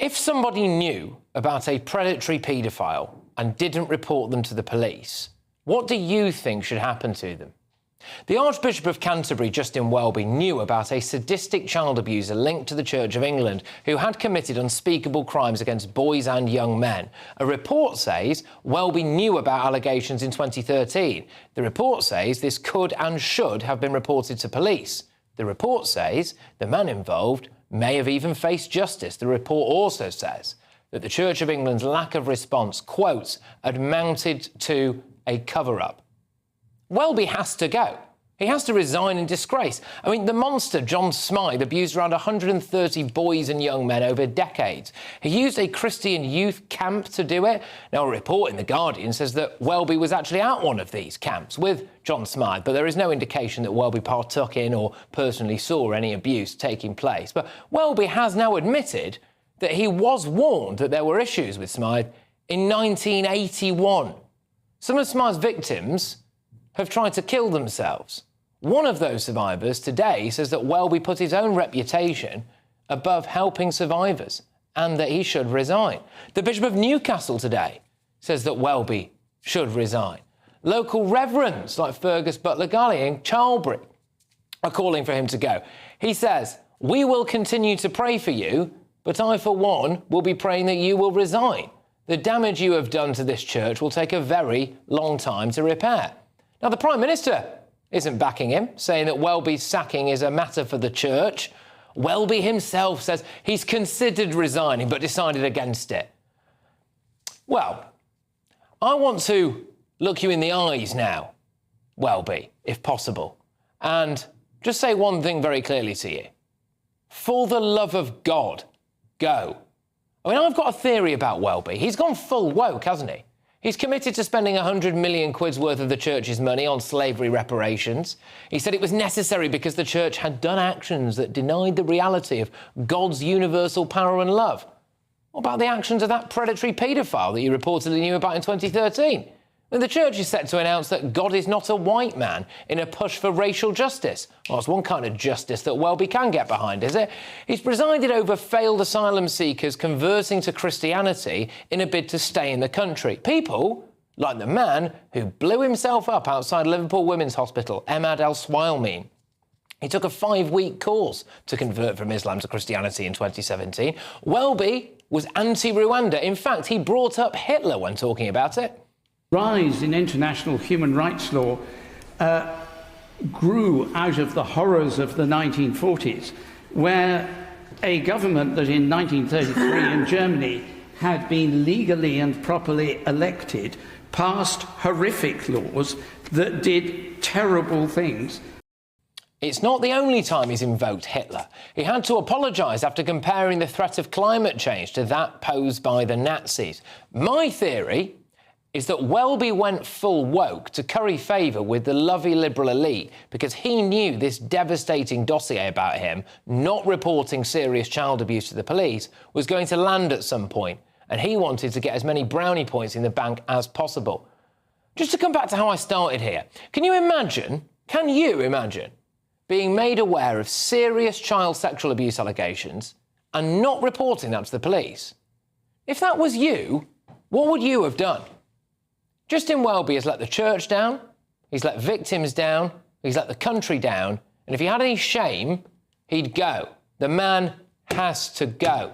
If somebody knew about a predatory paedophile and didn't report them to the police, what do you think should happen to them? The Archbishop of Canterbury, Justin Welby, knew about a sadistic child abuser linked to the Church of England who had committed unspeakable crimes against boys and young men. A report says Welby knew about allegations in 2013. The report says this could and should have been reported to police. The report says the man involved may have even faced justice. The report also says that the Church of England's lack of response, quotes, amounted to a cover-up. Welby has to go. He has to resign in disgrace. I mean, the monster, John Smythe, abused around 130 boys and young men over decades. He used a Christian youth camp to do it. Now, a report in The Guardian says that Welby was actually at one of these camps with John Smythe, but there is no indication that Welby partook in or personally saw any abuse taking place. But Welby has now admitted that he was warned that there were issues with Smythe in 1981. Some of Smythe's victims have tried to kill themselves. One of those survivors today says that Welby put his own reputation above helping survivors and that he should resign. The Bishop of Newcastle today says that Welby should resign. Local reverends like Fergus Butler-Ghali in Charlbury are calling for him to go. He says, "We will continue to pray for you, but I, for one, will be praying that you will resign. The damage you have done to this church will take a very long time to repair." Now, the Prime Minister isn't backing him, saying that Welby's sacking is a matter for the church. Welby himself says he's considered resigning but decided against it. Well, I want to look you in the eyes now, Welby, if possible, and just say one thing very clearly to you. For the love of God, go. I mean, I've got a theory about Welby. He's gone full woke, hasn't he? He's committed to spending 100 million quid's worth of the church's money on slavery reparations. He said it was necessary because the church had done actions that denied the reality of God's universal power and love. What about the actions of that predatory paedophile that you reportedly knew about in 2013? And the church is set to announce that God is not a white man in a push for racial justice. Well, it's one kind of justice that Welby can get behind, is it? He's presided over failed asylum seekers converting to Christianity in a bid to stay in the country. People like the man who blew himself up outside Liverpool Women's Hospital, Emad El-Swalmeen. He took a 5-week course to convert from Islam to Christianity in 2017. Welby was anti-Rwanda. In fact, he brought up Hitler when talking about it. Rise in international human rights law grew out of the horrors of the 1940s, where a government that in 1933 in Germany had been legally and properly elected passed horrific laws that did terrible things. It's not the only time he's invoked Hitler. He had to apologise after comparing the threat of climate change to that posed by the Nazis. My theory is that Welby went full woke to curry favour with the lovey liberal elite because he knew this devastating dossier about him not reporting serious child abuse to the police was going to land at some point, and he wanted to get as many brownie points in the bank as possible. Just to come back to how I started here, can you imagine being made aware of serious child sexual abuse allegations and not reporting that to the police? If that was you, what would you have done? Justin Welby has let the church down, he's let victims down, he's let the country down, and if he had any shame, he'd go. The man has to go.